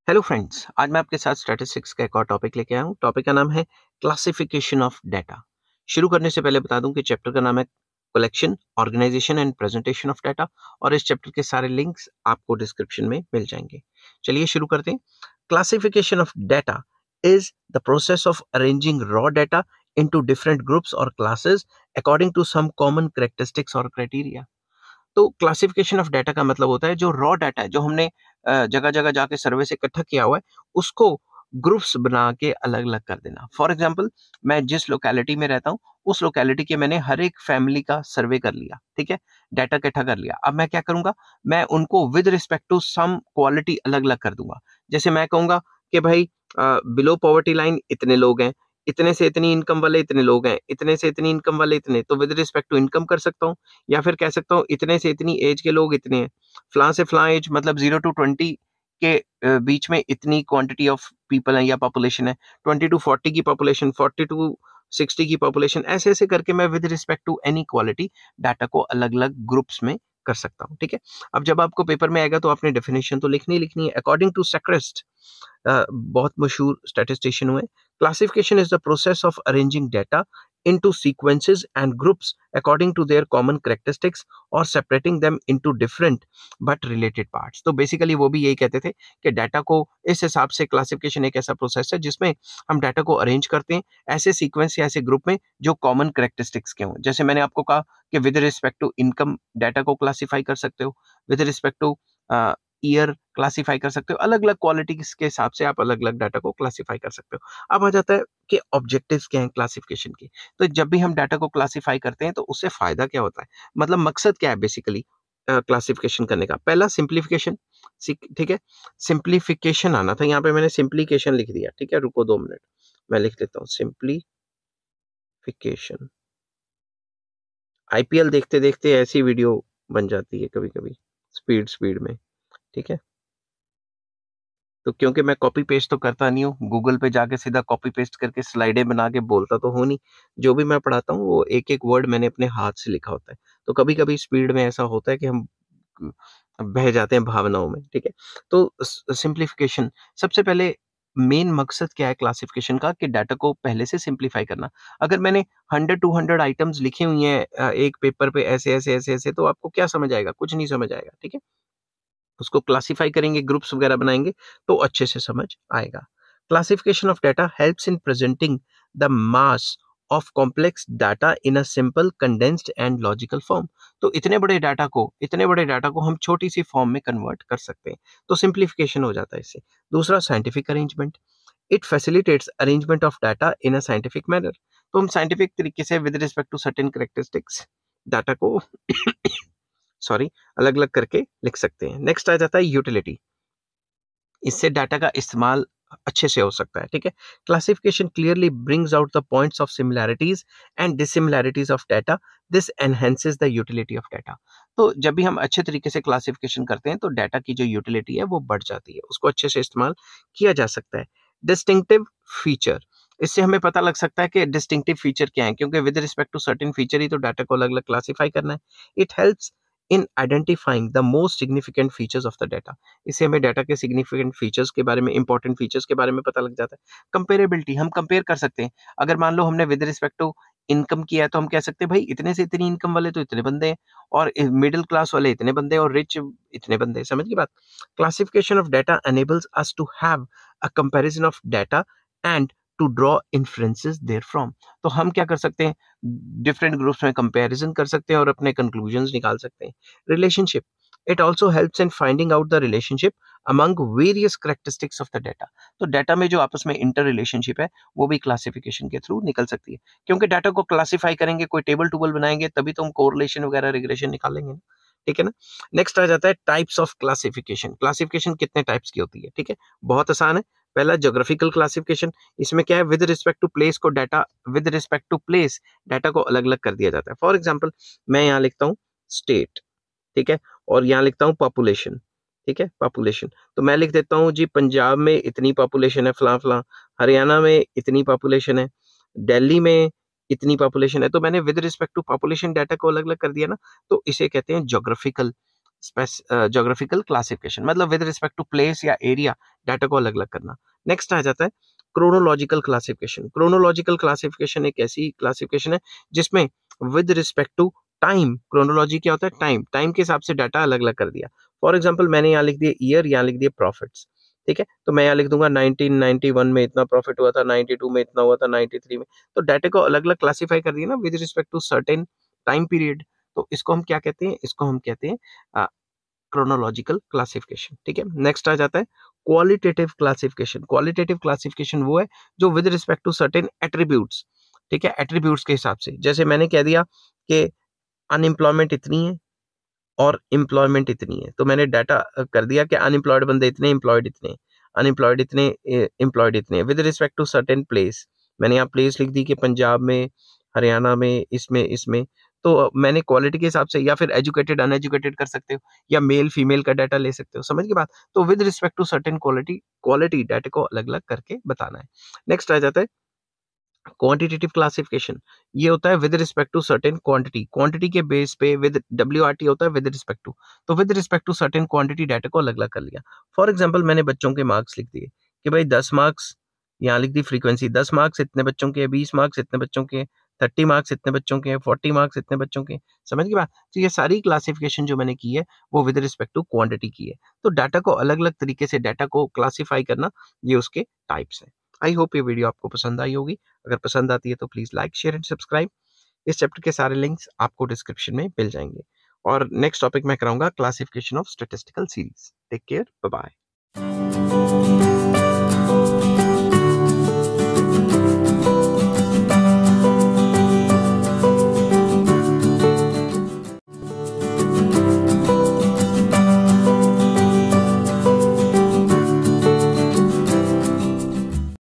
Hello friends, आज मैं आपके साथ स्टैटिस्टिक्स का एक और टॉपिक लेके आया हूँ। टॉपिक का नाम है क्लासिफिकेशन ऑफ डाटा। शुरू करने से पहले बता दूं कि चैप्टर का नाम है collection, organisation and presentation of data और इस चैप्टर के सारे लिंक्स आपको डिस्क्रिप्शन में मिल जाएंगे। चलिए शुरू करते हैं। Classification of data is the process of arranging raw data into different groups और classes according to some common characteristics और क्राइटेरिया। तो क्लासिफिकेशन ऑफ डाटा का मतलब होता है जो रॉ डाटा है, जो हमने जगह जगह जाके सर्वे से इकट्ठा किया हुआ है, उसको ग्रुप्स बना के अलग अलग कर देना। फॉर एग्जाम्पल, मैं जिस लोकेलिटी में रहता हूँ उस लोकेलिटी के मैंने हर एक फैमिली का सर्वे कर लिया, ठीक है, डाटा इकट्ठा कर लिया। अब मैं क्या करूंगा, मैं उनको with respect to some quality अलग अलग कर दूंगा। जैसे मैं कहूंगा कि भाई बिलो पॉवर्टी लाइन इतने लोग हैं, इतने से इतनी इनकम वाले इतने लोग हैं, इतने से इतनी इनकम वाले इतने, तो विद रिस्पेक्ट टू इनकम कर सकता हूँ। या फिर कह सकता हूँ इतने से इतनी एज के लोग इतने हैं, फलां से फलां एज, मतलब 0 to 20 के बीच में इतनी क्वांटिटी ऑफ पीपल है या पॉपुलेशन है, 20 to 40 की पॉपुलेशन, 40 to 60 की पॉपुलेशन, ऐसे ऐसे करके मैं with respect to any quality data को अलग अलग ग्रुप्स में कर सकता हूँ। ठीक है, अब जब आपको पेपर में आएगा तो आपने डेफिनेशन तो लिखनी ही लिखनी है। अकॉर्डिंग टू सेक्रेस्ट, बहुत मशहूर स्टैटिस्टिशियन हुए, classification is the process of arranging data into sequences and groups according to their common characteristics or separating them into different but related parts। तो बेसिकली वो भी यही कहते थे कि डाटा को इस हिसाब से, क्लासिफिकेशन एक ऐसा प्रोसेस है जिसमें हम डाटा को अरेंज करते हैं ऐसे सीक्वेंस या ऐसे ग्रुप में जो कॉमन कैरेक्टरिस्टिक्स के हों। जैसे मैंने आपको कहा कि with respect to income data को क्लासीफाई कर सकते हो, with respect to year classify कर सकते हो, अलग अलग क्वालिटी के हिसाब से आप अलग अलग डाटा को क्लासीफाई कर सकते हो। अब आ जाता है कि ऑब्जेक्टिव्स क्या हैं क्लासिफिकेशन के। तो जब भी हम डाटा को क्लासिफाई करते हैं तो उससे फायदा क्या होता है, मतलब मकसद क्या है बेसिकली क्लासिफिकेशन करने का। पहला सिंप्लीफिकेशन, ठीक है, सिंप्लीफिकेशन आना था, यहाँ पे मैंने सिंप्लीकेशन लिख दिया। ठीक है, रुको 2 मिनट, मैं लिख देता हूँ सिंप्लीफिकेशन। आईपीएल देखते देखते ऐसी वीडियो बन जाती है कभी कभी स्पीड स्पीड में। ठीक है, तो क्योंकि मैं कॉपी पेस्ट तो करता नहीं हूँ, गूगल पे जाके सीधा कॉपी पेस्ट करके स्लाइडें बना के बोलता तो हूँ नहीं। जो भी मैं पढ़ाता हूँ वो एक एक वर्ड मैंने अपने हाथ से लिखा होता है। तो कभी कभी स्पीड में ऐसा होता है कि हम बह जाते हैं भावनाओं में। ठीक है, तो सिंप्लीफिकेशन, सबसे पहले मेन मकसद क्या है क्लासिफिकेशन का, कि डाटा को पहले से सिंप्लीफाई करना। अगर मैंने 100-200 आइटम्स लिखे हुई हैं एक पेपर पे ऐसे ऐसे ऐसे ऐसे, तो आपको क्या समझ आएगा, कुछ नहीं समझ आएगा। ठीक है, उसको क्लासिफाई करेंगे, ग्रुप्स वगैरह बनाएंगे तो अच्छे से समझ आएगा। Classification of data helps in presenting the mass of complex data in a simple condensed and logical form. तो इतने बड़े डाटा को हम छोटी सी फॉर्म में कन्वर्ट कर सकते हैं, तो सिंप्लीफिकेशन हो जाता है इससे। दूसरा, scientific arrangement, it facilitates arrangement of data in a scientific manner. तो हम साइंटिफिक तरीके से with respect to certain characteristics data को सॉरी अलग अलग करके लिख सकते हैं। नेक्स्ट आ जाता है यूटिलिटी, इससे डाटा का इस्तेमाल अच्छे से हो सकता है। ठीक है, classification clearly brings out the points of similarities and dissimilarities of data, this enhances the utility of data. तो जब भी हम अच्छे तरीके से क्लासिफिकेशन करते हैं तो डाटा की जो यूटिलिटी है वो बढ़ जाती है, उसको अच्छे से इस्तेमाल किया जा सकता है। डिस्टिंक्टिव फीचर, इससे हमें पता लग सकता है कि डिस्टिंक्टिव फीचर क्या है, क्योंकि with respect to certain feature ही तो डाटा को अलग अलग क्लासीफाई करना है। It helps in identifying the most significant features of the data, इससे हमें डाटा के सिग्निफिकेंट फीचर्स के बारे में, इंपॉर्टेंट फीचर्स के बारे में पता लग जाता है। कंपेरेबिलिटी, हम कंपेयर कर सकते हैं। अगर मान लो हमने विद रिस्पेक्ट टू इनकम किया है तो हम कह सकते हैं भाई इतने से इतनी इनकम वाले तो इतने बंदे हैं, और मिडिल क्लास वाले इतने बंदे हैं, और रिच इतने बंदे हैं। समझ की बात। Classification of data enables us to have a comparison of data and to draw inferences therefrom। तो हम क्या कर सकते हैं, डिफरेंट ग्रुप्स में कंपैरिजन कर सकते हैं और अपने कंक्लूजन्स निकाल सकते हैं। Relationship, it also helps in finding out the relationship among various characteristics of the data. तो डाटा में जो आपस में इंटर रिलेशनशिप है वो भी क्लासिफिकेशन के थ्रू निकल सकती है, क्योंकि डाटा को क्लासिफाई करेंगे, कोई टेबल टूबल बनाएंगे तभी तो हम कोरिलेशन वगैरह रिग्रेशन निकालेंगे ना। ठीक है ना। नेक्स्ट आ जाता है टाइप्स ऑफ क्लासिफिकेशन। क्लासिफिकेशन कितने टाइप्स की होती है, ठीक है, बहुत आसान है। पहला, ज्योग्राफिकल क्लासिफिकेशन, इसमें क्या है, विद रिस्पेक्ट टू प्लेस को data, with respect to place data को अलग अलग कर दिया जाता है। फॉर एग्जाम्पल, मैं यहाँ लिखता हूँ स्टेट, ठीक है, और यहाँ लिखता हूँ पॉपुलेशन। ठीक है, पॉपुलेशन, तो मैं लिख देता हूँ जी पंजाब में इतनी पॉपुलेशन है, फलां फलां, हरियाणा में इतनी पॉपुलेशन है, दिल्ली में इतनी पॉपुलेशन है। तो मैंने with respect to population data को अलग अलग कर दिया ना, तो इसे कहते हैं ज्योग्राफिकल ज्योग्राफिकल क्लासिफिकेशन, मतलब विद रिस्पेक्ट टू प्लेस या एरिया डाटा को अलग अलग करना। नेक्स्ट आ जाता है क्रोनोलॉजिकल क्लासिफिकेशन। क्रोनोलॉजिकल क्लासिफिकेशन एक ऐसी क्लासिफिकेशन है जिसमें with respect to time, chronology क्या होता है, टाइम, टाइम के हिसाब से डाटा अलग अलग कर दिया। फॉर एग्जाम्पल मैंने यहाँ लिख दिया ईयर, यहाँ लिख दिया प्रॉफिट्स, ठीक है, तो मैं यहाँ लिख दूंगा 1991 में इतना प्रॉफिट हुआ था, 92 में इतना हुआ था, 93 में, तो डाटा को अलग अलग क्लासिफाई कर दिया ना with respect to certain time period. तो इसको हम क्या कहते हैं, इसको हम कहते हैं क्रोनोलॉजिकल क्लासिफिकेशन, ठीक है। नेक्स्ट आ जाता है क्वालिटेटिव क्लासिफिकेशन। क्वालिटेटिव क्लासिफिकेशन वो है जो with respect to certain attributes, ठीक है, एट्रीब्यूट्स के हिसाब से, जैसे मैंने कह दिया कि अनएम्प्लॉयमेंट इतनी है और एम्प्लॉयमेंट इतनी है, तो मैंने डाटा कर दिया कि अनएम्प्लॉयड बंदे इतने, एम्प्लॉयड इतने, अनएम्प्लॉयड इतने, एम्प्लॉयड इतने, with respect to certain place. मैंने यहाँ प्लेस लिख दी कि पंजाब में, हरियाणा में, इसमें इसमें, तो मैंने क्वालिटी के हिसाब से, या फिर एजुकेटेड अनएजुकेटेड कर सकते हो, या मेल फीमेल का डाटा ले सकते हो, समझ की बात। तो with respect to certain quality data को अलग अलग करके बताना है। नेक्स्ट आ जाता है क्वांटिटेटिव क्लासिफिकेशन। ये होता है with respect to certain quantity, quantity के बेस पे विद WRT होता है विद रिस्पेक्ट टू, तो with respect to certain quantity data को अलग अलग कर लिया। फॉर एग्जांपल मैंने बच्चों के मार्क्स लिख दिए कि भाई 10 मार्क्स, यहाँ लिख दी फ्रीक्वेंसी, 10 मार्क्स इतने बच्चों के, 20 मार्क्स इतने बच्चों के, 30 मार्क्स इतने बच्चों के, 40 मार्क्स इतने बच्चों के, समझ की बात। तो ये सारी क्लासिफिकेशन जो मैंने की है वो विद रिस्पेक्ट टू क्वांटिटी की है। तो डाटा को अलग अलग तरीके से डाटा को क्लासीफाई करना, ये उसके टाइप्स है। आई होप ये वीडियो आपको पसंद आई होगी। अगर पसंद आती है तो please like share and subscribe. इस चैप्टर के सारे लिंक्स आपको डिस्क्रिप्शन में मिल जाएंगे। और नेक्स्ट टॉपिक मैं कराऊंगा classification of statistical series. Take care, bye bye.